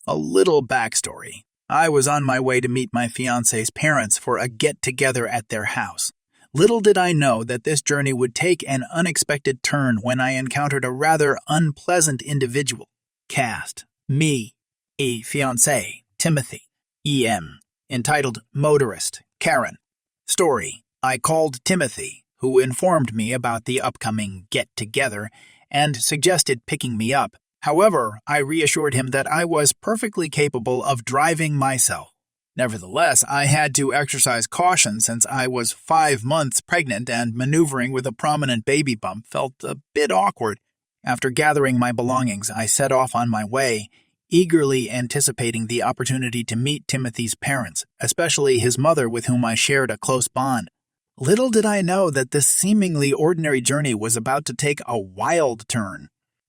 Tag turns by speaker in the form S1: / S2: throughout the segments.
S1: A little backstory. I was on my way to meet my fiance's parents for a get-together at their house. Little did I know that this journey would take an unexpected turn when I encountered a rather unpleasant individual. Cast. Me. Fiancé. Timothy. E.M. Entitled Motorist. Karen. Story. I called Timothy, who informed me about the upcoming get-together and suggested picking me up. However, I reassured him that I was perfectly capable of driving myself. Nevertheless, I had to exercise caution since I was 5 months pregnant and maneuvering with a prominent baby bump felt a bit awkward. After gathering my belongings, I set off on my way, eagerly anticipating the opportunity to meet Timothy's parents, especially his mother with whom I shared a close bond. Little did I know that this seemingly ordinary journey was about to take a wild turn.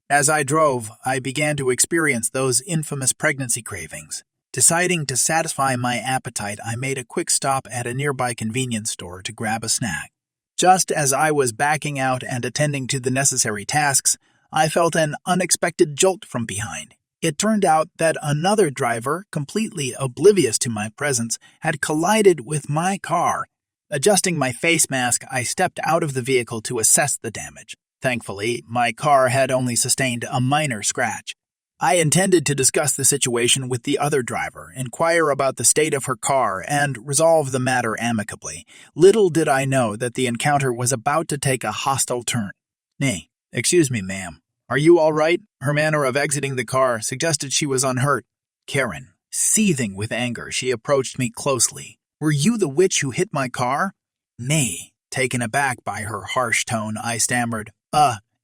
S1: As I drove, I began to experience those infamous pregnancy cravings. Deciding to satisfy my appetite, I made a quick stop at a nearby convenience store to grab a snack. Just as I was backing out and attending to the necessary tasks, I felt an unexpected jolt from behind. It turned out that another driver, completely oblivious to my presence, had collided with my car. Adjusting my face mask, I stepped out of the vehicle to assess the damage. Thankfully, my car had only sustained a minor scratch. I intended to discuss the situation with the other driver, inquire about the state of her car, and resolve the matter amicably. Little did I know that the encounter was about to take a hostile turn. "Nay, excuse me, ma'am. Are you all right?" Her manner of exiting the car suggested she was unhurt. Karen, seething with anger, she approached me closely. "Were you the witch who hit my car?" "Nay." Taken aback by her harsh tone, I stammered,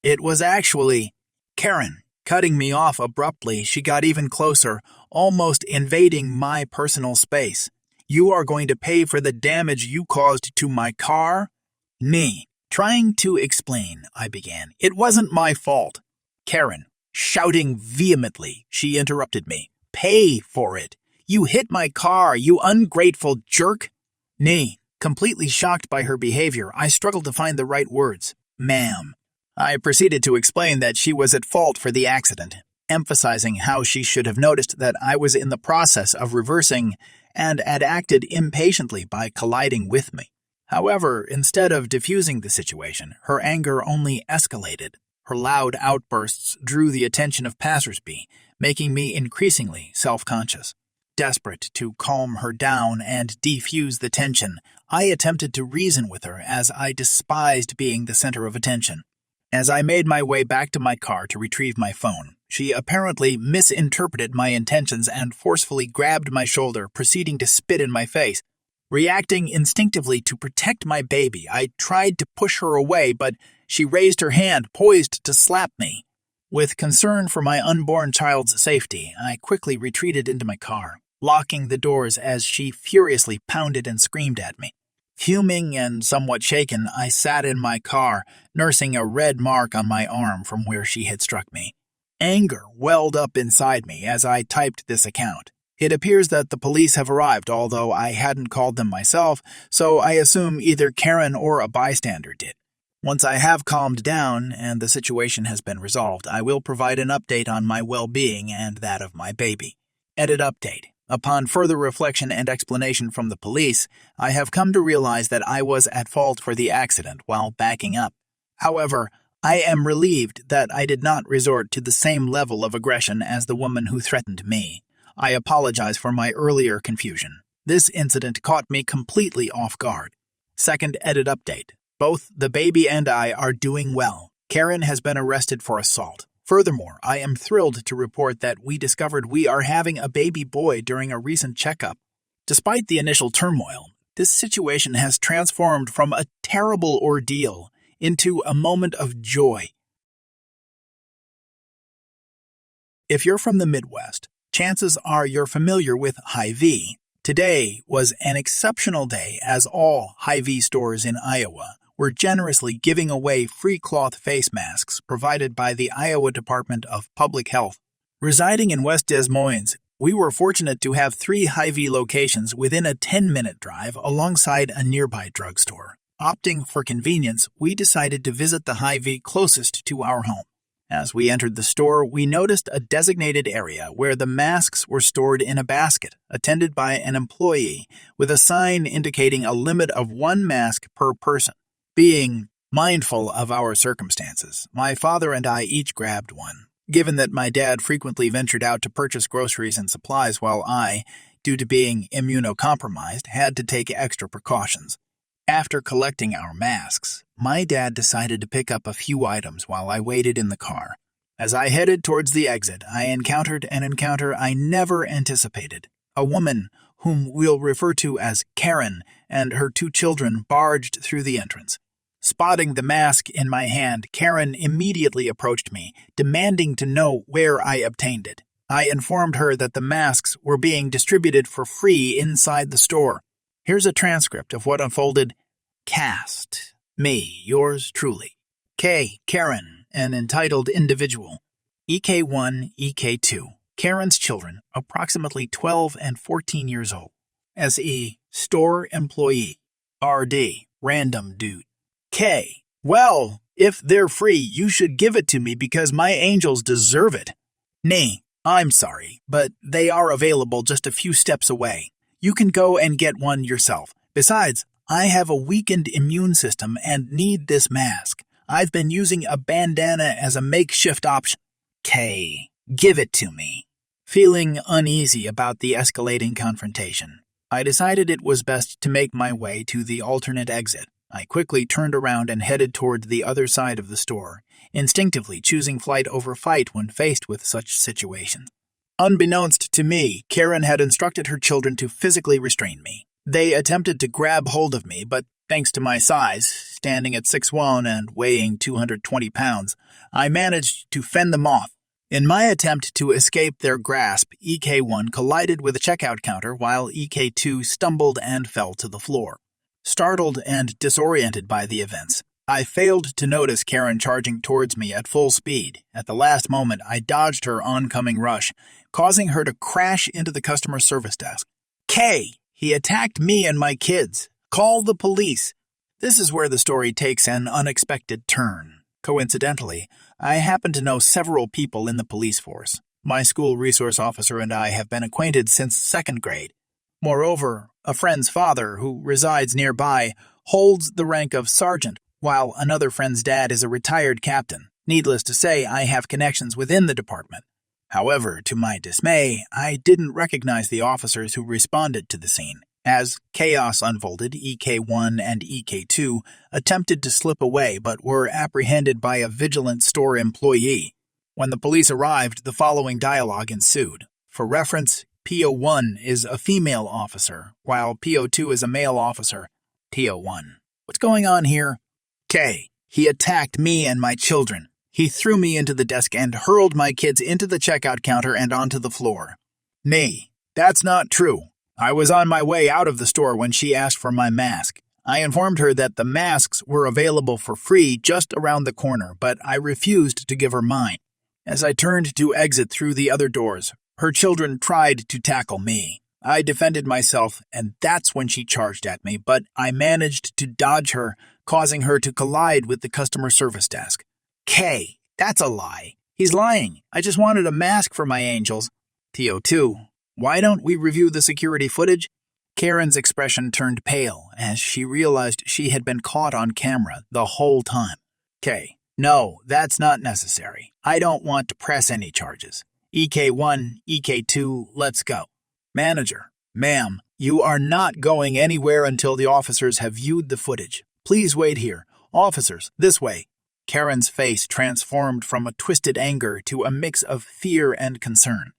S1: It was actually—" Karen. Cutting me off abruptly, she got even closer, almost invading my personal space. "You are going to pay for the damage you caused to my car?" Me. Trying to explain, I began. "It wasn't my fault." Karen. Shouting vehemently, she interrupted me. "Pay for it. You hit my car, you ungrateful jerk." Me. Completely shocked by her behavior, I struggled to find the right words. "Ma'am." I proceeded to explain that she was at fault for the accident, emphasizing how she should have noticed that I was in the process of reversing and had acted impatiently by colliding with me. However, instead of diffusing the situation, her anger only escalated. Her loud outbursts drew the attention of passersby, making me increasingly self-conscious. Desperate to calm her down and defuse the tension, I attempted to reason with her as I despised being the center of attention. As I made my way back to my car to retrieve my phone, she apparently misinterpreted my intentions and forcefully grabbed my shoulder, proceeding to spit in my face. Reacting instinctively to protect my baby, I tried to push her away, but she raised her hand, poised to slap me. With concern for my unborn child's safety, I quickly retreated into my car, locking the doors as she furiously pounded and screamed at me. Fuming and somewhat shaken, I sat in my car, nursing a red mark on my arm from where she had struck me. Anger welled up inside me as I typed this account. It appears that the police have arrived, although I hadn't called them myself, so I assume either Karen or a bystander did. Once I have calmed down and the situation has been resolved, I will provide an update on my well-being and that of my baby. Edit update. Upon further reflection and explanation from the police, I have come to realize that I was at fault for the accident while backing up. However, I am relieved that I did not resort to the same level of aggression as the woman who threatened me. I apologize for my earlier confusion. This incident caught me completely off guard. Second edit update. Both the baby and I are doing well. Karen has been arrested for assault. Furthermore, I am thrilled to report that we discovered we are having a baby boy during a recent checkup. Despite the initial turmoil, this situation has transformed from a terrible ordeal into a moment of joy. If you're from the Midwest, chances are you're familiar with Hy-Vee. Today was an exceptional day as all Hy-Vee stores in Iowa were generously giving away free cloth face masks provided by the Iowa Department of Public Health. Residing in West Des Moines, we were fortunate to have 3 Hy-Vee locations within a 10-minute drive alongside a nearby drugstore. Opting for convenience, we decided to visit the Hy-Vee closest to our home. As we entered the store, we noticed a designated area where the masks were stored in a basket, attended by an employee, with a sign indicating a limit of 1 mask per person. Being mindful of our circumstances, my father and I each grabbed one, given that my dad frequently ventured out to purchase groceries and supplies while I, due to being immunocompromised, had to take extra precautions. After collecting our masks, my dad decided to pick up a few items while I waited in the car. As I headed towards the exit, I encountered an encounter I never anticipated. A woman, whom we'll refer to as Karen, and her 2 children barged through the entrance. Spotting the mask in my hand, Karen immediately approached me, demanding to know where I obtained it. I informed her that the masks were being distributed for free inside the store. Here's a transcript of what unfolded. Cast. Me, yours truly. K. Karen, an entitled individual. EK1, EK2. Karen's children, approximately 12 and 14 years old. SE. Store employee. RD. Random dude. K. Well, if they're free, you should give it to me because my angels deserve it. Nay, I'm sorry, but they are available just a few steps away. You can go and get one yourself. Besides, I have a weakened immune system and need this mask. I've been using a bandana as a makeshift option. K. Give it to me. Feeling uneasy about the escalating confrontation, I decided it was best to make my way to the alternate exit. I quickly turned around and headed toward the other side of the store, instinctively choosing flight over fight when faced with such situations. Unbeknownst to me, Karen had instructed her children to physically restrain me. They attempted to grab hold of me, but thanks to my size, standing at 6'1" and weighing 220 pounds, I managed to fend them off. In my attempt to escape their grasp, EK1 collided with a checkout counter while EK2 stumbled and fell to the floor. Startled and disoriented by the events, I failed to notice Karen charging towards me at full speed. At the last moment, I dodged her oncoming rush, causing her to crash into the customer service desk. K. He attacked me and my kids. Call the police. This is where the story takes an unexpected turn. Coincidentally, I happen to know several people in the police force. My school resource officer and I have been acquainted since 2nd grade. Moreover, a friend's father, who resides nearby, holds the rank of sergeant, while another friend's dad is a retired captain. Needless to say, I have connections within the department. However, to my dismay, I didn't recognize the officers who responded to the scene. As chaos unfolded, EK1 and EK2 attempted to slip away but were apprehended by a vigilant store employee. When the police arrived, the following dialogue ensued. For reference, PO1 is a female officer, while PO2 is a male officer. PO1. What's going on here? K. He attacked me and my children. He threw me into the desk and hurled my kids into the checkout counter and onto the floor. Nay, that's not true. I was on my way out of the store when she asked for my mask. I informed her that the masks were available for free just around the corner, but I refused to give her mine. As I turned to exit through the other doors, her children tried to tackle me. I defended myself, and that's when she charged at me, but I managed to dodge her, causing her to collide with the customer service desk. K. That's a lie. He's lying. I just wanted a mask for my angels. TO2. Why don't we review the security footage? Karen's expression turned pale as she realized she had been caught on camera the whole time. K. No, that's not necessary. I don't want to press any charges. EK1, EK2, let's go. Manager. Ma'am, you are not going anywhere until the officers have viewed the footage. Please wait here. Officers, this way. Karen's face transformed from a twisted anger to a mix of fear and concern.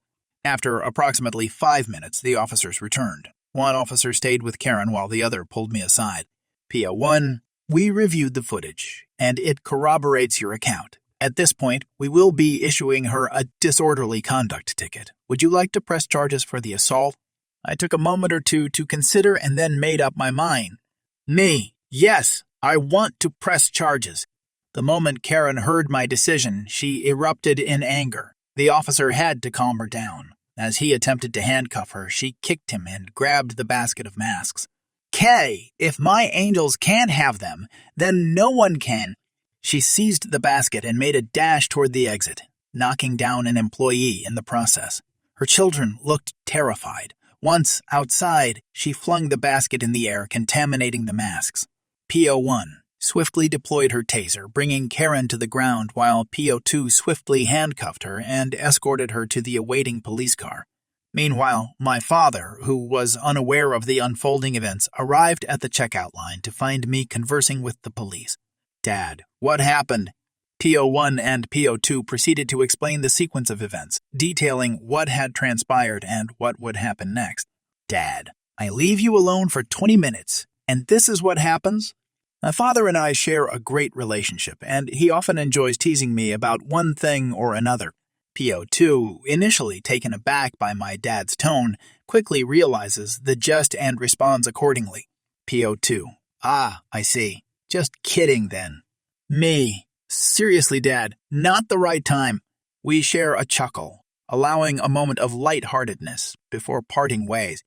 S1: After approximately 5 minutes, the officers returned. One officer stayed with Karen while the other pulled me aside. PO1, we reviewed the footage, and it corroborates your account. At this point, we will be issuing her a disorderly conduct ticket. Would you like to press charges for the assault? I took a moment or two to consider and then made up my mind. Me, yes, I want to press charges. The moment Karen heard my decision, she erupted in anger. The officer had to calm her down. As he attempted to handcuff her, she kicked him and grabbed the basket of masks. K, if my angels can't have them, then no one can. She seized the basket and made a dash toward the exit, knocking down an employee in the process. Her children looked terrified. Once outside, she flung the basket in the air, contaminating the masks. PO1 swiftly deployed her taser, bringing Karen to the ground while PO2 swiftly handcuffed her and escorted her to the awaiting police car. Meanwhile, my father, who was unaware of the unfolding events, arrived at the checkout line to find me conversing with the police. "Dad, what happened?" PO1 and PO2 proceeded to explain the sequence of events, detailing what had transpired and what would happen next. "Dad, I leave you alone for 20 minutes, and this is what happens?" My father and I share a great relationship, and he often enjoys teasing me about one thing or another. PO2, initially taken aback by my dad's tone, quickly realizes the jest and responds accordingly. PO2, "Ah, I see. Just kidding then." Me, "Seriously, Dad, not the right time." We share a chuckle, allowing a moment of lightheartedness before parting ways.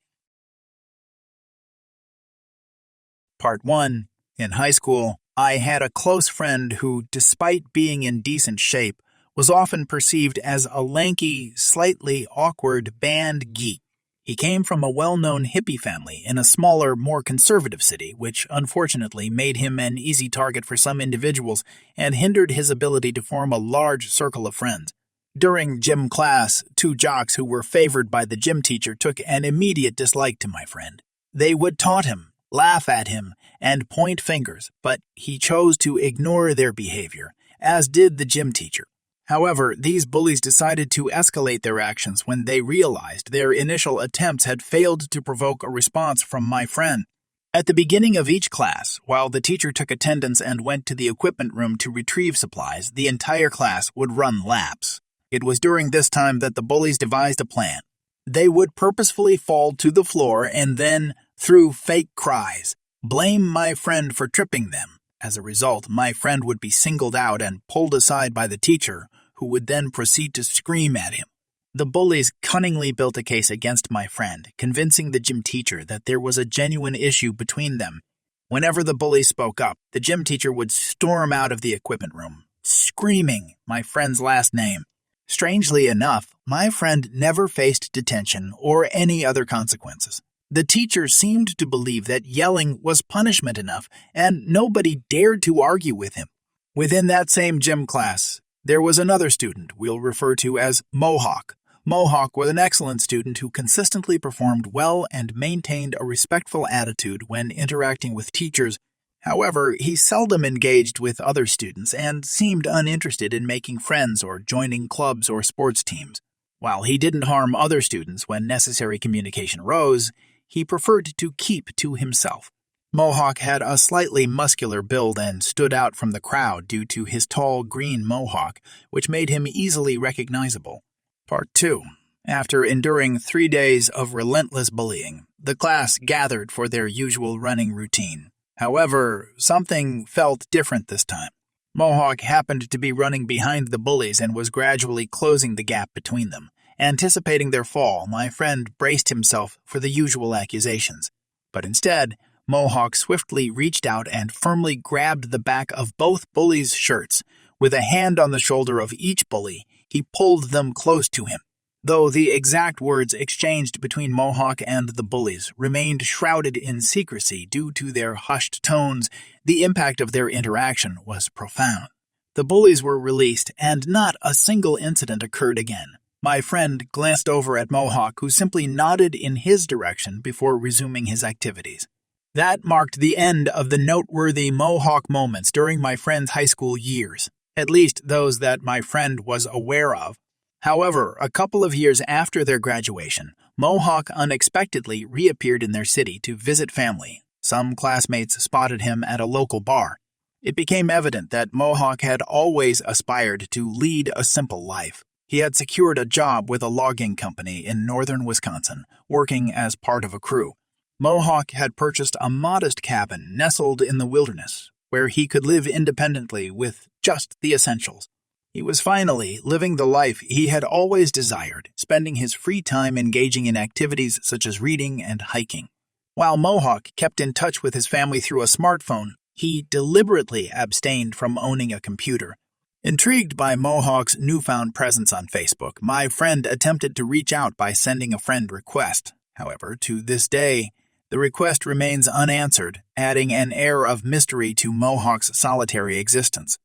S1: Part 1. In high school, I had a close friend who, despite being in decent shape, was often perceived as a lanky, slightly awkward band geek. He came from a well-known hippie family in a smaller, more conservative city, which unfortunately made him an easy target for some individuals and hindered his ability to form a large circle of friends. During gym class, two jocks who were favored by the gym teacher took an immediate dislike to my friend. They would taunt him, laugh at him, and point fingers, but he chose to ignore their behavior, as did the gym teacher. However, these bullies decided to escalate their actions when they realized their initial attempts had failed to provoke a response from my friend. At the beginning of each class, while the teacher took attendance and went to the equipment room to retrieve supplies, the entire class would run laps. It was during this time that the bullies devised a plan. They would purposefully fall to the floor and then, through fake cries, blame my friend for tripping them. As a result, my friend would be singled out and pulled aside by the teacher, who would then proceed to scream at him. The bullies cunningly built a case against my friend, convincing the gym teacher that there was a genuine issue between them. Whenever the bully spoke up, the gym teacher would storm out of the equipment room, screaming my friend's last name. Strangely enough, my friend never faced detention or any other consequences. The teacher seemed to believe that yelling was punishment enough, and nobody dared to argue with him. Within that same gym class, there was another student we'll refer to as Mohawk. Mohawk was an excellent student who consistently performed well and maintained a respectful attitude when interacting with teachers. However, he seldom engaged with other students and seemed uninterested in making friends or joining clubs or sports teams. While he didn't harm other students when necessary communication arose, he preferred to keep to himself. Mohawk had a slightly muscular build and stood out from the crowd due to his tall green mohawk, which made him easily recognizable. Part 2. After enduring 3 days of relentless bullying, the class gathered for their usual running routine. However, something felt different this time. Mohawk happened to be running behind the bullies and was gradually closing the gap between them. Anticipating their fall, my friend braced himself for the usual accusations. But instead, Mohawk swiftly reached out and firmly grabbed the back of both bullies' shirts. With a hand on the shoulder of each bully, he pulled them close to him. Though the exact words exchanged between Mohawk and the bullies remained shrouded in secrecy due to their hushed tones, the impact of their interaction was profound. The bullies were released, and not a single incident occurred again. My friend glanced over at Mohawk, who simply nodded in his direction before resuming his activities. That marked the end of the noteworthy Mohawk moments during my friend's high school years, at least those that my friend was aware of. However, a couple of years after their graduation, Mohawk unexpectedly reappeared in their city to visit family. Some classmates spotted him at a local bar. It became evident that Mohawk had always aspired to lead a simple life. He had secured a job with a logging company in northern Wisconsin, working as part of a crew. Mohawk had purchased a modest cabin nestled in the wilderness, where he could live independently with just the essentials. He was finally living the life he had always desired, spending his free time engaging in activities such as reading and hiking. While Mohawk kept in touch with his family through a smartphone, He deliberately abstained from owning a computer. Intrigued by Mohawk's newfound presence on Facebook, my friend attempted to reach out by sending a friend request. However, to this day, the request remains unanswered, adding an air of mystery to Mohawk's solitary existence.